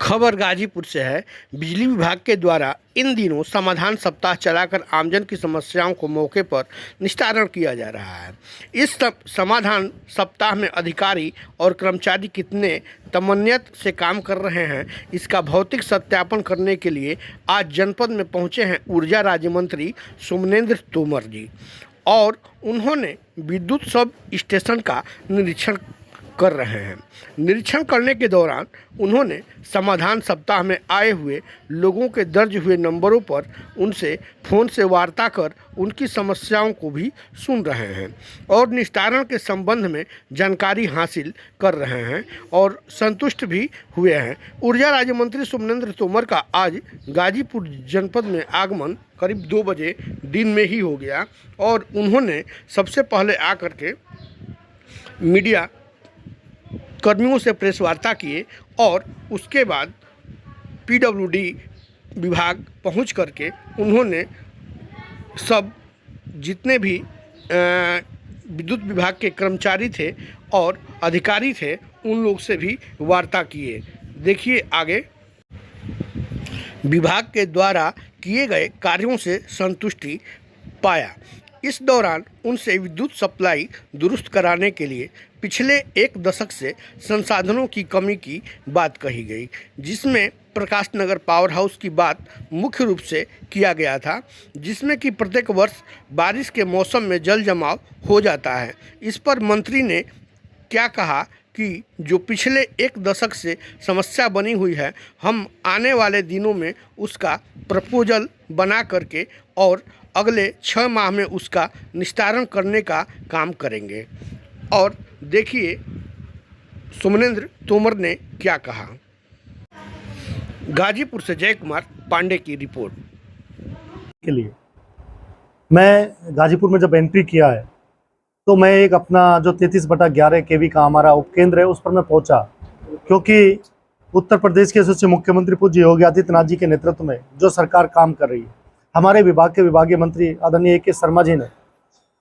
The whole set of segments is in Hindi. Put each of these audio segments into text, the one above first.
खबर गाजीपुर से है। बिजली विभाग के द्वारा इन दिनों समाधान सप्ताह चलाकर आमजन की समस्याओं को मौके पर निस्तारण किया जा रहा है। इस समाधान सप्ताह में अधिकारी और कर्मचारी कितने तमन्यत से काम कर रहे हैं, इसका भौतिक सत्यापन करने के लिए आज जनपद में पहुंचे हैं ऊर्जा राज्य मंत्री सोमनेंद्र तोमर जी, और उन्होंने विद्युत सब स्टेशन का निरीक्षण कर रहे हैं। निरीक्षण करने के दौरान उन्होंने समाधान सप्ताह में आए हुए लोगों के दर्ज हुए नंबरों पर उनसे फ़ोन से वार्ता कर उनकी समस्याओं को भी सुन रहे हैं और निस्तारण के संबंध में जानकारी हासिल कर रहे हैं और संतुष्ट भी हुए हैं। ऊर्जा राज्य मंत्री सोमनेंद्र तोमर का आज गाजीपुर जनपद में आगमन करीब 2 बजे दिन में ही हो गया और उन्होंने सबसे पहले आकर के मीडिया कर्मियों से प्रेस वार्ता किए और उसके बाद पीडब्ल्यूडी विभाग पहुंच करके उन्होंने सब जितने भी विद्युत विभाग के कर्मचारी थे और अधिकारी थे उन लोग से भी वार्ता किए। देखिए आगे। विभाग के द्वारा किए गए कार्यों से संतुष्टि पाया। इस दौरान उनसे विद्युत सप्लाई दुरुस्त कराने के लिए पिछले 1 दशक से संसाधनों की कमी की बात कही गई, जिसमें प्रकाश नगर पावर हाउस की बात मुख्य रूप से किया गया था, जिसमें कि प्रत्येक वर्ष बारिश के मौसम में जल जमाव हो जाता है। इस पर मंत्री ने क्या कहा कि जो पिछले 1 दशक से समस्या बनी हुई है, हम आने वाले दिनों में उसका प्रपोजल बना करके और अगले 6 माह में उसका निस्तारण करने का काम करेंगे। और देखिए सोमनेंद्र तोमर ने क्या कहा। गाजीपुर से जय कुमार पांडे की रिपोर्ट। के लिए मैं गाजीपुर में जब एंट्री किया है तो मैं एक अपना जो 33/11 केवी का हमारा उपकेंद्र है उस पर मैं पहुंचा, क्योंकि उत्तर प्रदेश के यशस्वी मुख्यमंत्री पूज्य योगी आदित्यनाथ जी के नेतृत्व में जो सरकार काम कर रही है, हमारे विभाग के विभागीय मंत्री आदरणीय के शर्मा जी ने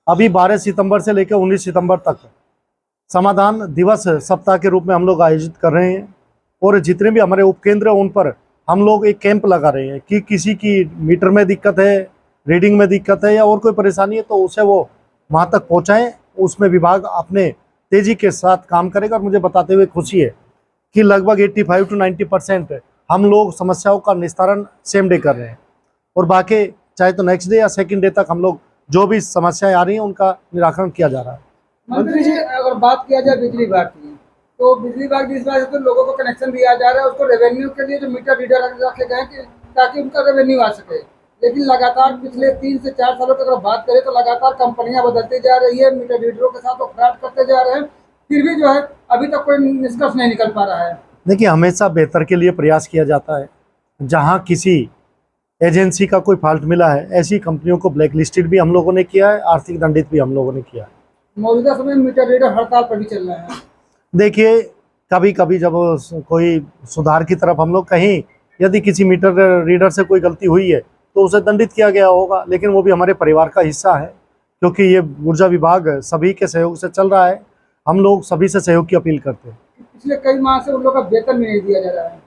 अभी 12 सितंबर से लेकर 19 सितंबर तक समाधान दिवस सप्ताह के रूप में हम लोग आयोजित कर रहे हैं और जितने भी हमारे उपकेंद्र हैं उन पर हम लोग एक कैंप लगा रहे हैं कि किसी की मीटर में दिक्कत है, रीडिंग में दिक्कत है या और कोई परेशानी है तो उसे वो वहाँ तक पहुँचाएँ। उसमें विभाग अपने तेज़ी के साथ काम करेगा और मुझे बताते हुए खुशी है कि लगभग 85 to 90% हम लोग समस्याओं का निस्तारण सेम डे कर रहे हैं और बाकी चाहे तो नेक्स्ट डे या सेकंड डे तक हम लोग जो भी समस्याएं आ रही हैं उनका निराकरण किया जा रहा है। मंत्री जी, अगर बात किया जाए बिजली विभाग की, तो बिजली विभाग जिस वजह से लोगों को कनेक्शन दिया जा रहा है उसको रेवेन्यू के लिए जो मीटर रीडर रखे गए कि ताकि उनका रेवेन्यू आ सके, लेकिन लगातार पिछले 3 से 4 सालों की अगर बात करें तो लगातार कंपनियां बदलती जा रही है, मीटर रीडरों के साथ वो फ्रॉड करते जा रहे हैं, फिर भी जो है अभी तक कोई निष्कर्ष नहीं निकल पा रहा है। देखिए, हमेशा बेहतर के लिए प्रयास किया जाता है। जहाँ किसी एजेंसी का कोई फॉल्ट मिला है ऐसी कंपनियों को ब्लैक लिस्टेड भी हम लोगों ने किया है, आर्थिक दंडित भी हम लोगों ने किया है। मौजूदा समय में मीटर रीडर हड़ताल पर भी चल रहे हैं। देखिए, कभी कभी जब कोई सुधार की तरफ हम लोग कहीं यदि किसी मीटर रीडर से कोई गलती हुई है तो उसे दंडित किया गया होगा, लेकिन वो भी हमारे परिवार का हिस्सा है, क्योंकि ये ऊर्जा विभाग सभी के सहयोग से चल रहा है। हम लोग सभी से सहयोग की अपील करते हैं। पिछले कई माह से उन लोगों का वेतन भी नहीं दिया जा रहा है।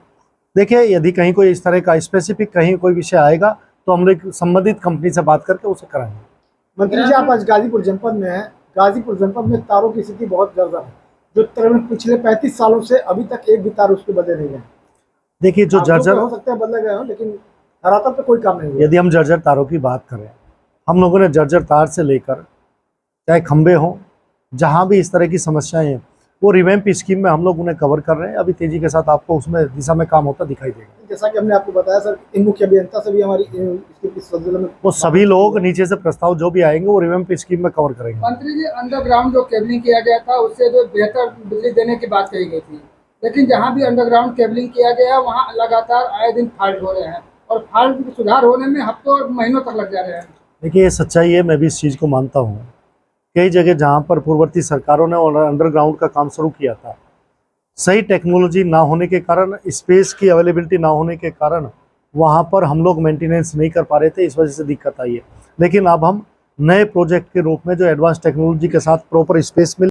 देखिए, यदि कहीं कोई इस तरह का स्पेसिफिक कहीं कोई विषय आएगा तो हम लोग संबंधित कंपनी से बात करके उसे कराएंगे। मंत्री जी, आप आज गाजीपुर जनपद में हैं। गाजीपुर जनपद में तारों की स्थिति बहुत जर्जर है, जो तकरीबन पिछले 35 सालों से अभी तक एक भी तार उसके बदले नहीं गए। देखिए, जो जर्जर हो सकता है बदले गए हो, लेकिन धरातल पे कोई काम नहीं हुआ। यदि हम जर्जर तारों की बात करें, हम लोगों ने जर्जर तार से लेकर चाहे खंबे हों, जहाँ भी इस तरह की समस्याएं हैं वो रिवैम्प स्कीम में हम लोग उन्हें कवर कर रहे हैं। अभी तेजी के साथ आपको उसमें दिशा में काम होता दिखाई देगा। जैसा कि हमने आपको बताया सर, इन मुख्य अभियंता से भी हमारी इस सिलसिले में वो सभी लोग नीचे से प्रस्ताव जो भी आएंगे वो रिवैम्प स्कीम में कवर करेंगे। मंत्री जी, अंडरग्राउंड जो केबलिंग किया गया था उससे जो बेहतर बिजली देने की बात कही गई थी, लेकिन जहाँ भी अंडरग्राउंड केबलिंग किया गया वहाँ लगातार आए दिन फॉल्ट हो रहे हैं और फॉल्ट सुधार होने में हफ्तों महीनों तक लग जा रहे हैं। देखिए, ये सच्चाई है, मैं भी इस चीज़ को मानता हूँ। कई जगह जहाँ पर पूर्ववर्ती सरकारों ने अंडरग्राउंड का काम शुरू किया था, सही टेक्नोलॉजी ना होने के कारण, स्पेस की अवेलेबिलिटी ना होने के कारण वहाँ पर हम लोग मेंटेनेंस नहीं कर पा रहे थे, इस वजह से दिक्कत आई है। लेकिन अब हम नए प्रोजेक्ट के रूप में जो एडवांस टेक्नोलॉजी के साथ प्रॉपर स्पेस मिल